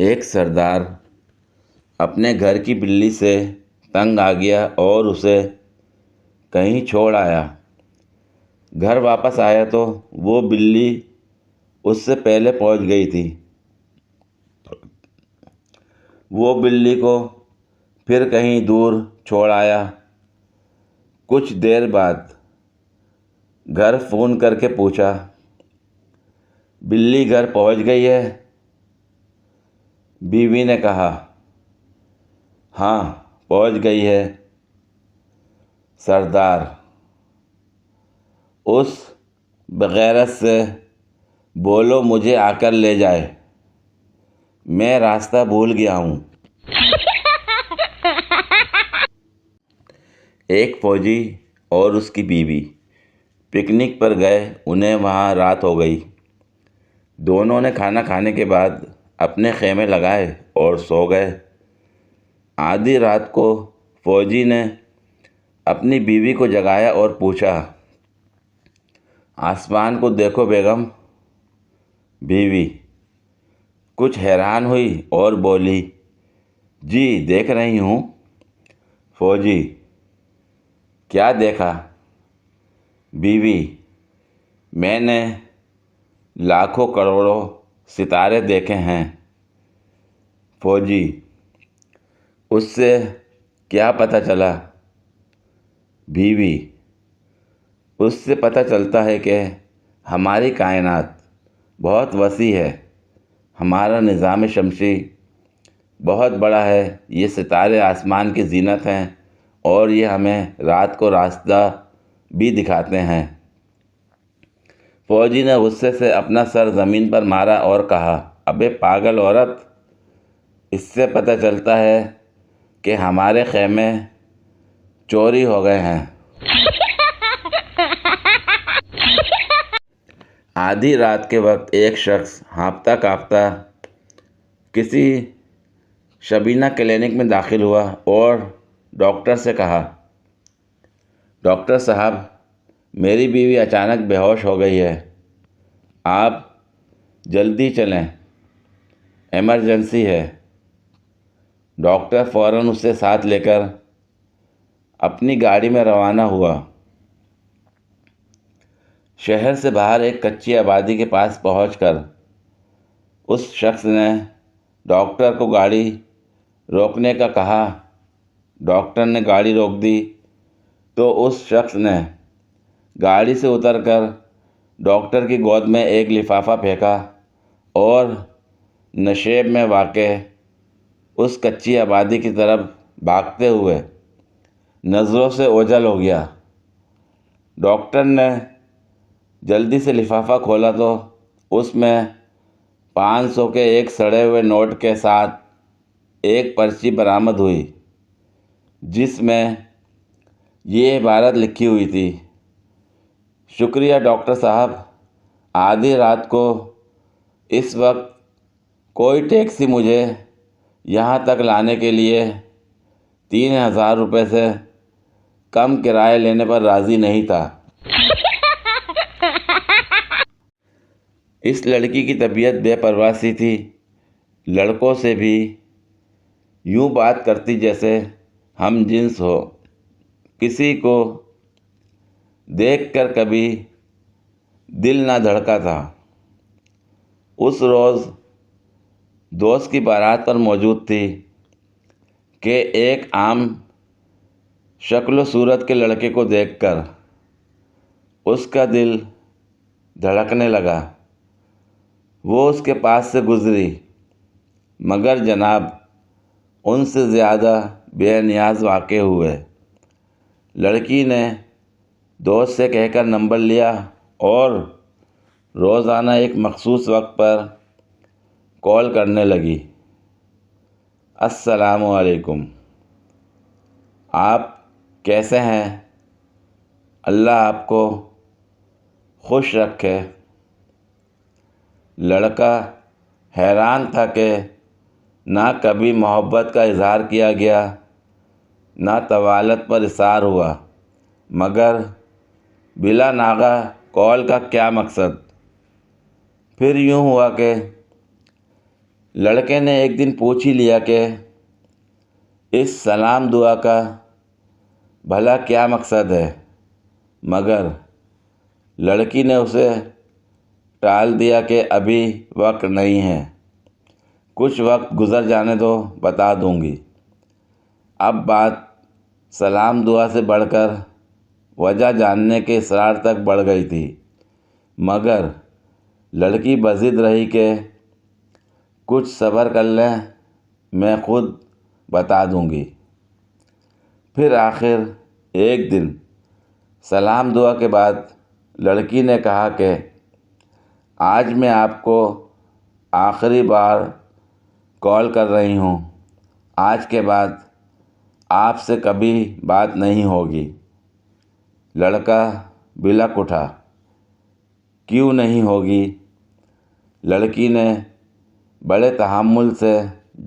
ایک سردار اپنے گھر کی بلی سے تنگ آ گیا اور اسے کہیں چھوڑ آیا۔ گھر واپس آیا تو وہ بلی اس سے پہلے پہنچ گئی تھی۔ وہ بلی کو پھر کہیں دور چھوڑ آیا۔ کچھ دیر بعد گھر فون کر کے پوچھا، بلی گھر پہنچ گئی ہے؟ بیوی نے کہا، ہاں پہنچ گئی ہے۔ سردار اس بغیرت سے، بولو مجھے آ کر لے جائے، میں راستہ بھول گیا ہوں۔ ایک فوجی اور اس کی بیوی پکنک پر گئے، انہیں وہاں رات ہو گئی۔ دونوں نے کھانا کھانے کے بعد اپنے خیمے لگائے اور سو گئے۔ آدھی رات کو فوجی نے اپنی بیوی کو جگایا اور پوچھا، آسمان کو دیکھو بیگم۔ بیوی کچھ حیران ہوئی اور بولی، جی دیکھ رہی ہوں۔ فوجی کیا دیکھا؟ بیوی میں نے لاکھوں کروڑوں ستارے دیکھے ہیں۔ فوجی اس سے کیا پتہ چلا؟ بیوی اس سے پتہ چلتا ہے کہ ہماری کائنات بہت وسیع ہے، ہمارا نظام شمسی بہت بڑا ہے، یہ ستارے آسمان کی زینت ہیں اور یہ ہمیں رات کو راستہ بھی دکھاتے ہیں۔ فوجی نے غصے سے اپنا سر زمین پر مارا اور کہا، ابے پاگل عورت، اس سے پتہ چلتا ہے کہ ہمارے خیمے چوری ہو گئے ہیں۔ آدھی رات کے وقت ایک شخص ہانپتا کانپتا کسی شبینہ کلینک میں داخل ہوا اور ڈاکٹر سے کہا، ڈاکٹر صاحب میری بیوی اچانک بے ہوش ہو گئی ہے، آپ جلدی چلیں، ایمرجنسی ہے۔ ڈاکٹر فوراً اسے ساتھ لے کر اپنی گاڑی میں روانہ ہوا۔ شہر سے باہر ایک کچی آبادی کے پاس پہنچ کر اس شخص نے ڈاکٹر کو گاڑی روکنے کا کہا۔ ڈاکٹر نے گاڑی روک دی تو اس شخص نے گاڑی سے اتر کر ڈاکٹر کی گود میں ایک لفافہ پھینکا اور نشیب میں واقع اس کچی آبادی کی طرف بھاگتے ہوئے نظروں سے اوجھل ہو گیا۔ ڈاکٹر نے جلدی سے لفافہ کھولا تو اس میں 500 کے ایک سڑے ہوئے نوٹ کے ساتھ ایک پرچی برآمد ہوئی، جس میں یہ عبارت لکھی ہوئی تھی، شکریہ ڈاکٹر صاحب، آدھی رات کو اس وقت کوئی ٹیکسی مجھے یہاں تک لانے کے لیے 3000 روپے سے کم کرایہ لینے پر راضی نہیں تھا۔ اس لڑکی کی طبیعت بے پرواہ سی تھی، لڑکوں سے بھی یوں بات کرتی جیسے ہم جنس ہو۔ کسی کو دیکھ کر کبھی دل نہ دھڑکا تھا۔ اس روز دوست کی بارات پر موجود تھی کہ ایک عام شکل و صورت کے لڑکے کو دیکھ کر اس کا دل دھڑکنے لگا۔ وہ اس کے پاس سے گزری، مگر جناب ان سے زیادہ بے نیاز واقع ہوئے۔ لڑکی نے دوست سے کہہ کر نمبر لیا اور روزانہ ایک مخصوص وقت پر کال کرنے لگی۔ السلام علیکم، آپ کیسے ہیں؟ اللہ آپ کو خوش رکھے۔ لڑکا حیران تھا کہ نہ کبھی محبت کا اظہار کیا گیا، نہ طوالت پر اصرار ہوا، مگر بلا ناغہ کال کا کیا مقصد؟ پھر یوں ہوا کہ لڑکے نے ایک دن پوچھ ہی لیا کہ اس سلام دعا کا بھلا کیا مقصد ہے، مگر لڑکی نے اسے ٹال دیا کہ ابھی وقت نہیں ہے، کچھ وقت گزر جانے دو، بتا دوں گی۔ اب بات سلام دعا سے بڑھ کر وجہ جاننے کے اصرار تک بڑھ گئی تھی، مگر لڑکی بضد رہی کہ کچھ صبر کر لیں، میں خود بتا دوں گی۔ پھر آخر ایک دن سلام دعا کے بعد لڑکی نے کہا کہ آج میں آپ کو آخری بار کال کر رہی ہوں، آج کے بعد آپ سے کبھی بات نہیں ہوگی۔ لڑکا بلک اٹھا، کیوں نہیں ہوگی؟ لڑکی نے بڑے تحمل سے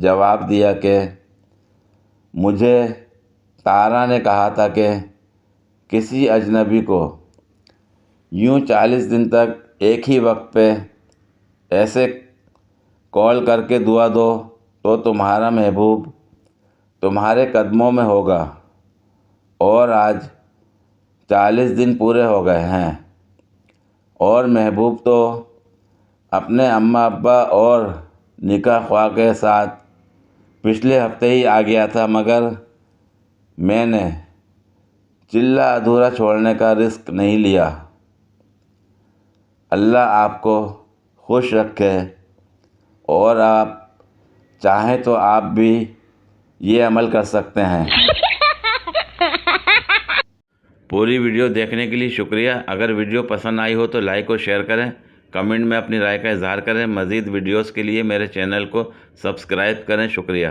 جواب دیا کہ مجھے تارا نے کہا تھا کہ کسی اجنبی کو یوں 40 دن تک ایک ہی وقت پہ ایسے کال کر کے دعا دو تو تمہارا محبوب تمہارے قدموں میں ہوگا، اور آج 40 دن پورے ہو گئے ہیں، اور محبوب تو اپنے اماں ابا اور نکاح خواہ کے ساتھ پچھلے ہفتے ہی آ گیا تھا، مگر میں نے چلہ ادھورا چھوڑنے کا رسک نہیں لیا۔ اللہ آپ کو خوش رکھے، اور آپ چاہیں تو آپ بھی یہ عمل کر سکتے ہیں۔ پوری ویڈیو دیکھنے کے لیے شکریہ۔ اگر ویڈیو پسند آئی ہو تو لائک اور شیئر کریں، کمنٹ میں اپنی رائے کا اظہار کریں۔ مزید ویڈیوز کے لیے میرے چینل کو سبسکرائب کریں۔ شکریہ۔